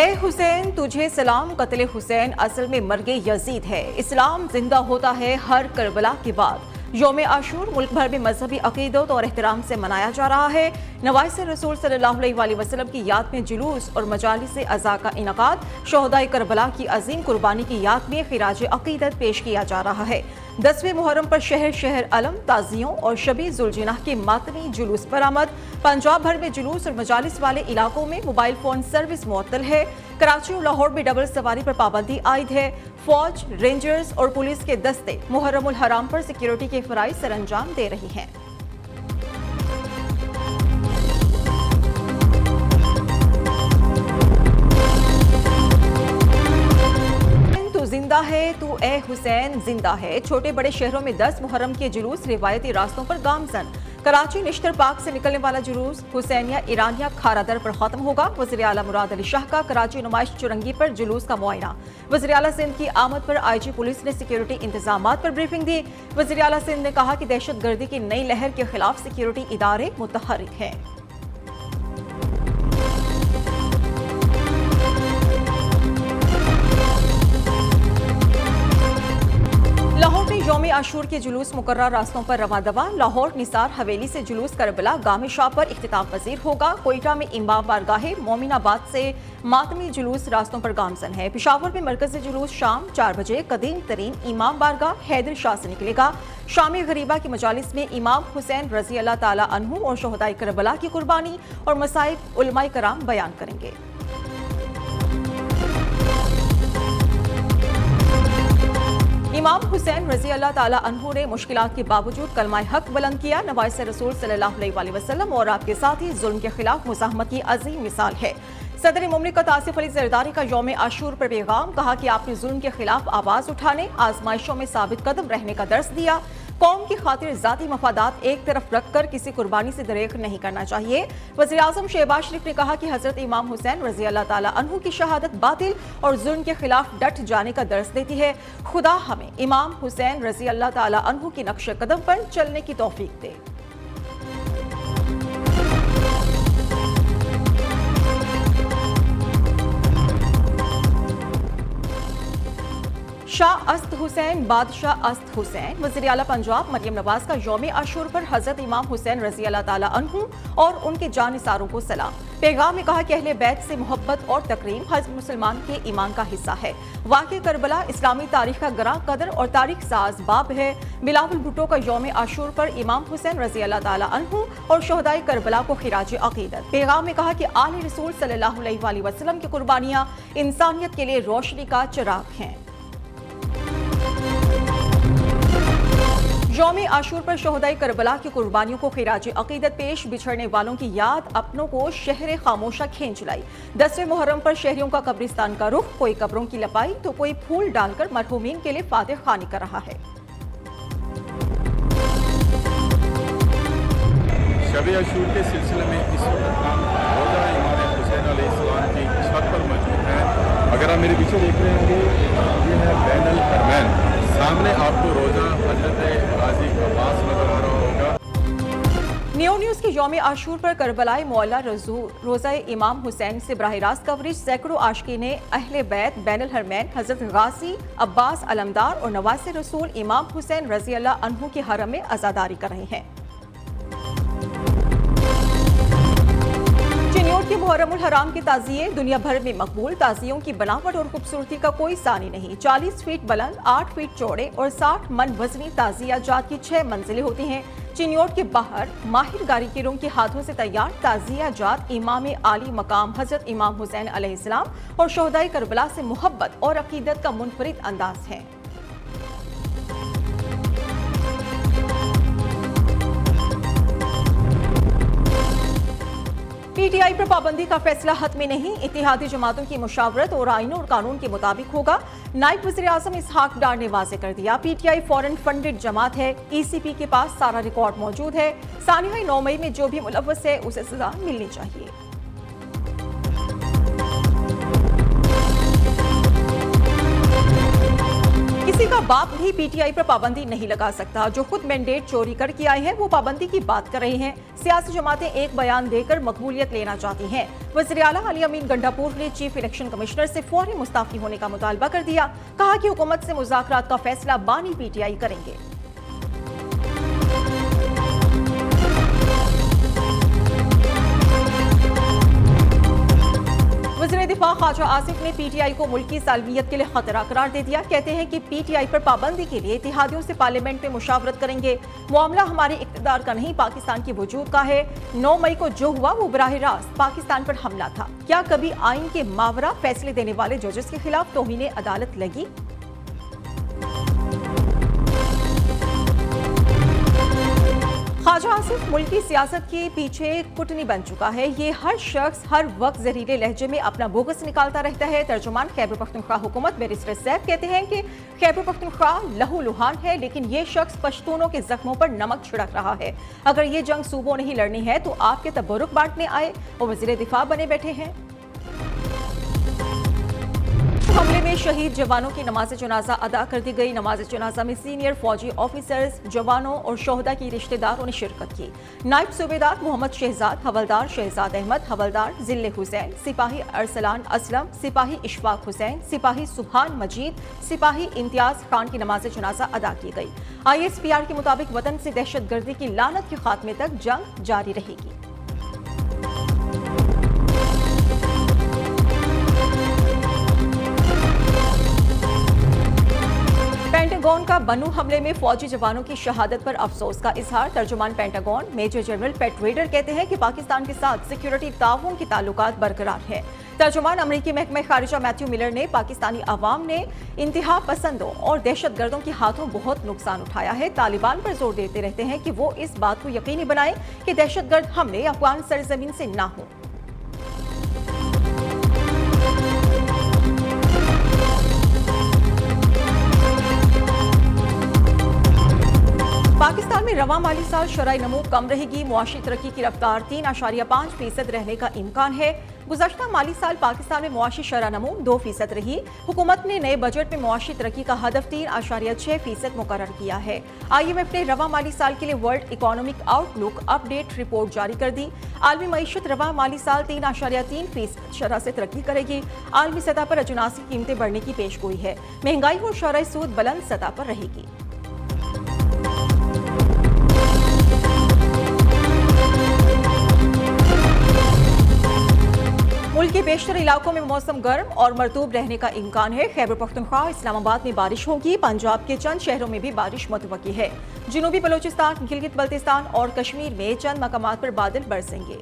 ए हुसैन तुझे सलाम, कत्ले हुसैन असल में मर्गे यजीद है। इस्लाम जिंदा होता है हर करबला के बाद। यौम आशूर मुल्क भर में मजहबी अकीदत और एहतराम से मनाया जा रहा है। नवाइस रसूल सल्लल्लाहु अलैहि वसल्लम की याद में जुलूस और मजालिस अज़ा का इनकाद, शोहदाए करबला की अजीम कुर्बानी की याद में खिराज अकीदत पेश किया जा रहा है। 10वें मुहर्रम पर शहर शहर अलम, ताजियों और शबी जुलजिनाह के मातमी जुलूस बरामद। पंजाब भर में जुलूस और मजालिस वाले इलाकों में मोबाइल फोन सर्विस मुअत्तल है। कराची और लाहौर में डबल सवारी पर पाबंदी आयद है। फौज, रेंजर्स और पुलिस के दस्ते मुहर्रमुल हराम पर सिक्योरिटी के फराइज सरअंजाम दे रही हैं। जिंदा है तू ए हुसैन जिंदा है। छोटे बड़े शहरों में 10 मुहर्रम के जुलूस रिवायती रास्तों पर गामजन। कराची निश्तर पार्क से निकलने वाला जुलूस हुसैनिया ईरानिया खारादर पर खत्म होगा। वज़ीर आला मुराद अली शाह का कराची नुमाइश चुरंगी पर जुलूस का मुआयना। वज़ीर आला सिंध की आमद पर IG पुलिस ने सिक्योरिटी इंतजामात पर ब्रीफिंग दी। वज़ीर आला सिंध ने कहा कि दहशतगर्दी की नई लहर के खिलाफ सिक्योरिटी इदारे मुतहर्रिक हैं। लाहौर में यौम आशूर के जुलूस मुकर्रर रास्तों पर रवा दवा। लाहौर निसार हवेली से जुलूस करबला गामे शाह पर इख्तिताम पजीर होगा। कोयटा में इमाम बारगाहे, मोमिनाबाद से मातमी जुलूस रास्तों पर गामजन है। पेशावर में मरकजी जुलूस शाम 4 बजे कदीम तरीन इमाम बारगाह हैदर शाह से निकलेगा। शामी गरीबा की मजालिस में इमाम हुसैन रजी अल्लाह ताला अन्हु और शोहदाए करबला की कुर्बानी और मसाइब उलमाए कराम बयान करेंगे। इमाम हुसैन रजी अल्लाह ताला अन्हु ने मुश्किलात के बावजूद कलमाए हक बुलंद किया। नवाइस रसूल सल्लल्लाहु अलैहि वसल्लम और आपके साथी जुल्म के खिलाफ मुज़ाहमत की अजीम मिसाल है। सदर मुमलिकत आसिफ अली जरदारी का यौम आशूर पर पैगाम, कहा कि आपने जुल्म के खिलाफ आवाज उठाने, आजमाइशों में साबित कदम रहने का दर्स दिया। कौम की खातिर जाती मफादात एक तरफ रखकर किसी कुर्बानी से दरेक नहीं करना चाहिए। वज़ीर आज़म शहबाज शरीफ ने कहा कि हजरत इमाम हुसैन रजी अल्लाह ताला अन्हु की शहादत बातिल और जुल्म के खिलाफ डट जाने का दर्स देती है। खुदा हमें इमाम हुसैन रजी अल्लाह ताला अन्हु की नक्श कदम पर चलने की तौफीक दे। शाह अस्त हुसैन बादशाह अस्त हुसैन। वज़ीर आला पंजाब मरियम नवाज का यौम आशूर पर हजरत इमाम हुसैन रजी अल्लाह ताला अन्हु और उनके जानिसारों को सलाम। पैगाम में कहा कि अहले बैत से मोहब्बत और तकरीम हर मुसलमान के ईमान का हिस्सा है। वाक़े करबला इस्लामी तारीख का गरा कदर और तारीख साज बाब है। बिलावल भुट्टो का यौम आशूर पर इमाम हुसैन रजी अल्लाह ताला अन्हु और शोहदाए करबला को खिराज अकीदत। पैगाम में कहा कि आले रसूल सल्लल्लाहु अलैहि वसल्लम की कुर्बानियाँ इंसानियत के लिए रोशनी का चिराग हैं। यौम आशूर पर शोहदाए करबला की कुर्बानियों को खिराज अकीदत पेश। बिछड़ने वालों की याद अपनों को शहर खामोशा खींच लाई। 10वें मुहर्रम पर शहरियों का कब्रिस्तान का रुख, कोई कब्रों की लपाई तो कोई फूल डालकर मरहूमीन के लिए फातिह खानी कर रहा है। शब आशूर के सिलसिले में इस वक्त हम रोज़ा इमाम हुसैन अलैहिस्सलाम की छत पर मौजूद हैं। अगर आप मेरे पीछे देख रहे होंगे, ये है बैनुल हरमैन। सामने आपको रोजा हजरत गाजी अब्बास नजर आ रहा होगा। न्यू न्यूज़ की यौम आशूर पर करबलाए मौला रोज़ा इमाम हुसैन से बराह रास्त कवरेज। सैकड़ों आशिकी ने अहले बैत बैनुल हरमैन हजरत गाजी अब्बास अलमदार और नवासे रसूल इमाम हुसैन रजी अल्लाह अन्हु के हरम में अज़ादारी कर रहे हैं। चिन्योट के मुहर्रमुल हराम की ताज़िये दुनिया भर में मकबूल। ताज़ियों की बनावट और खूबसूरती का कोई सानी नहीं। 40 फीट बुलंद, 8 फीट चौड़े और 60 मन वजनी ताज़िया जात की 6 मंजिलें होती हैं। चिन्योट के बाहर माहिर कारीगरों के हाथों से तैयार ताज़िया जात इमाम आली मकाम हजरत इमाम हुसैन अलैहिस्सलाम और शोहदाए करबला से मोहब्बत और अकीदत का मुनफरिद अंदाज है। PTI पर पाबंदी का फैसला हतमी नहीं। इत्तेहादी जमातों की मुशावरत और आईन और कानून के मुताबिक होगा। नायब वज़ीर आज़म इसहाक डार ने वाज़े कर दिया, PTI फॉरेन फंडेड जमात है। ECP के पास सारा रिकॉर्ड मौजूद है। सानिया 9 मई में जो भी मुलव्वस है उसे सजा मिलनी चाहिए। किसी का बाप भी पीटीआई पर पाबंदी नहीं लगा सकता। जो खुद मैंडेट चोरी करके आए हैं वो पाबंदी की बात कर रहे हैं। सियासी जमातें एक बयान देकर मकबूलियत लेना चाहती हैं। वज़ीर आला अली अमीन गंडापुर ने चीफ इलेक्शन कमिश्नर से फौरी मुस्ताफी होने का मुतालबा कर दिया। कहा कि हुकूमत से मुज़ाकरात का फैसला बानी पीटीआई करेंगे। वज़ीर दिफा ख्वाजा आसिफ ने पीटीआई को मुल्क की सालमियत के लिए खतरा करार दे दिया। कहते हैं कि पीटीआई पर पाबंदी के लिए इत्तेहादियों से पार्लियामेंट में मुशावरत करेंगे। मामला हमारे इक़्तिदार का नहीं, पाकिस्तान की वजूद का है। 9 मई को जो हुआ वो बराह रास्त पाकिस्तान पर हमला था। क्या कभी आइन के मावरा फैसले देने वाले जजेस के खिलाफ तौहीन अदालत लगी? ख्वाजा आसिफ मुल्क की सियासत के पीछे कुटनी बन चुका है। ये हर शख्स हर वक्त जहरीले लहजे में अपना बोगस निकालता रहता है। तर्जुमान खैबर पख्तूनख्वा हुकूमत बैरिस्टर सैफ कहते हैं कि खैबर पख्तूनख्वा लहू लुहान है, लेकिन ये शख्स पश्तूनों के जख्मों पर नमक छिड़क रहा है। अगर ये जंग सूबों नहीं लड़नी है तो आपके तबरुक बांटने आए और वज़ीर दिफा बने बैठे हैं। हमले में शहीद जवानों की नमाज जनाजा अदा कर दी गई। नमाज जनाजा में सीनियर फौजी ऑफिसर्स, जवानों और शोहदा की रिश्तेदारों ने शिरकत की। नायब सूबेदार मोहम्मद शहजाद, हवलदार शहजाद अहमद, हवलदार जिल्ले हुसैन, सिपाही अरसलान असलम, सिपाही इशफाक हुसैन, सिपाही सुभान मजीद, सिपाही इम्तियाज खान की नमाज जनाजा अदा की गई। ISPR के मुताबिक वतन से दहशतगर्दी की लानत के खात्मे तक जंग जारी रहेगी। पेंटागन का बनू हमले में फौजी जवानों की शहादत पर अफसोस का इजहार। तर्जुमान पेंटागन मेजर जनरल पेट रेडर कहते हैं कि पाकिस्तान के साथ सिक्योरिटी ताउन के ताल्लुकात बरकरार हैं। तर्जुमान अमरीकी महकमा खारिजा मैथ्यू मिलर ने पाकिस्तानी अवाम ने इंतहा पसंदों और दहशतगर्दों के हाथों बहुत नुकसान उठाया है। तालिबान पर जोर देते रहते हैं कि वो इस बात को यकीनी बनाए कि दहशतगर्द हमले अफगान सरजमीन से ना हो। पाकिस्तान में रवां माली साल शरई नमू कम रहेगी। मुआशी तरक्की की रफ्तार 3.5% रहने का इम्कान है। गुज़श्ता माली साल पाकिस्तान में मुआशी शरह नमू 2% रही। हुकूमत ने नए बजट में मुआशी तरक्की का हदफ 3.6% मुकर्रर किया है। IMF ने रवां माली साल के लिए world economic outlook update report जारी कर दी। आलमी मईशत रवां माली साल 3.3% शरह से तरक्की करेगी। आलमी सतह पर अजनासी कीमतें बढ़ने की पेशगोई है। महंगाई और शरह सूद बुलंद सतह पर रहेगी। मुल्क के बेशतर इलाकों में मौसम गर्म और मरतूब रहने का इम्कान है। खैबर पख्तूनख्वा, इस्लामाबाद में बारिश होगी। पंजाब के चंद शहरों में भी बारिश मुतवक्की है। जनूबी बलोचिस्तान, गिलगित बल्तिस्तान और कश्मीर में चंद मकामात पर बादल बरसेंगे।